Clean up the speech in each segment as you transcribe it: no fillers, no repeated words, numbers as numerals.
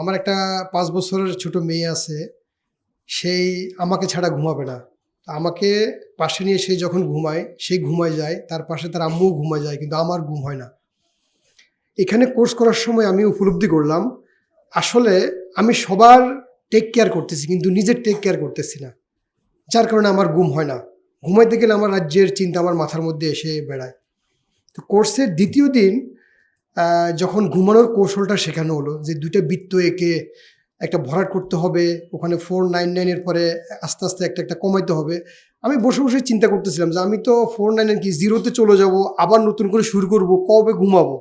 আমার একটা ৫ বছরের ছোট মেয়ে আছে। সেই আমাকে ছাড়া ঘুমাবে না। আমাকে পাশে নিয়ে সে যখন ঘুমায়, সে ঘুমায় যায়। তার পাশে তার আম্মুও ঘুমায় যায়। কিন্তু আমার ঘুম হয় না। এখানে কোর্স করার সময় আমি উপলব্ধি করলাম, আসলে আমি সবার টেক কেয়ার করতেছি কিন্তু নিজের টেক কেয়ার করতেছি না। যার কারণে আমার ঘুম হয় না। ঘুমাইতে গেলে আমার রাজ্যের চিন্তা আমার মাথার মধ্যে এসে বেড়ায়। তো কোর্সের ২য় দিন যখন ঘুমানোর কৌশলটা শেখানো হলো যে ২ টা বৃত্ত এঁকে একটা ভরাট করতে হবে, ওখানে 499 এর পরে আস্তে, আস্তে একটা কমাইতে হবে। আমি বসে, বসে চিন্তা করতেছিলাম যে আমি তো 499 কি 0 তে চলে যাব, আবার নতুন করে শুরু করব, কবে ঘুমাবো?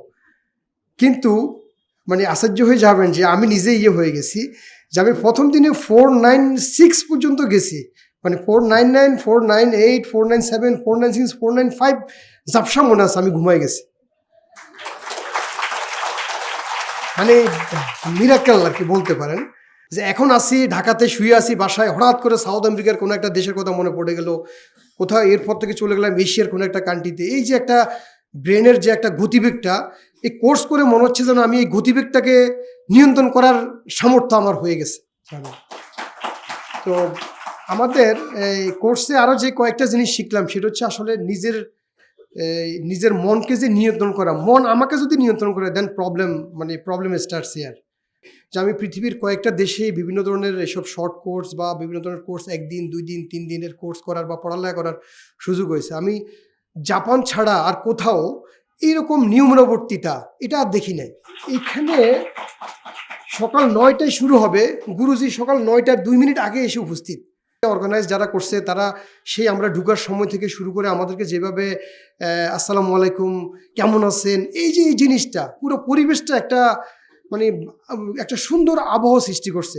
কিন্তু মানে আশ্চর্য হয়ে যাবেন যে আমি নিজে হয়ে গেছি যে আমি ১ম দিনে 496 পর্যন্ত গেছি। মানে 499, 498, 497, 496, 495 ঝাপসা মনে আছে আমি ঘুমায় গেছি। মানে মিরাক্কেল আরকি বলতে পারেন। যে এখন আছি ঢাকাতে শুয়ে আছি বাসায়, হঠাৎ করে সাউথ আমেরিকার কোনো একটা দেশের কথা মনে পড়ে গেল। কোথাও এরপর থেকে চলে গেলাম এশিয়ার কোনো একটা কান্ট্রিতে। এই যে একটা ব্রেনের যে একটা গতিবেগটা, এই কোর্স করে মনে হচ্ছে যেন আমি এই গতিবেগটাকে নিয়ন্ত্রণ করার সামর্থ্য আমার হয়ে গেছে। তো আমাদের এই কোর্সে আরও যে কয়েকটা জিনিস শিখলাম সেটা হচ্ছে আসলে নিজের মনকে যে নিয়ন্ত্রণ করা। মন আমাকে যদি নিয়ন্ত্রণ করে দেন প্রবলেম স্টার্টস হিয়ার। যে আমি পৃথিবীর কয়েকটা দেশে বিভিন্ন ধরনের এসব শর্ট কোর্স বা বিভিন্ন ধরনের কোর্স ১ দিন, ২ দিন, ৩ দিনের কোর্স করার বা পড়ালেখা করার সুযোগ হয়েছে। আমি জাপান ছাড়া আর কোথাও এইরকম নিয়মানুবর্তিতা এটা আর দেখি নাই। এখানে সকাল ৯ টায় শুরু হবে, গুরুজি সকাল ৯টার ২ মিনিট আগে এসে উপস্থিত। অর্গানাইজ যারা করছে তারা সেই আমরা ঢুকার সময় থেকে শুরু করে আমাদেরকে যেভাবে আসসালামু আলাইকুম, কেমন আছেন, এই যে এই জিনিসটা পুরো পরিবেশটা একটা মানে একটা সুন্দর আবহাওয়া সৃষ্টি করছে।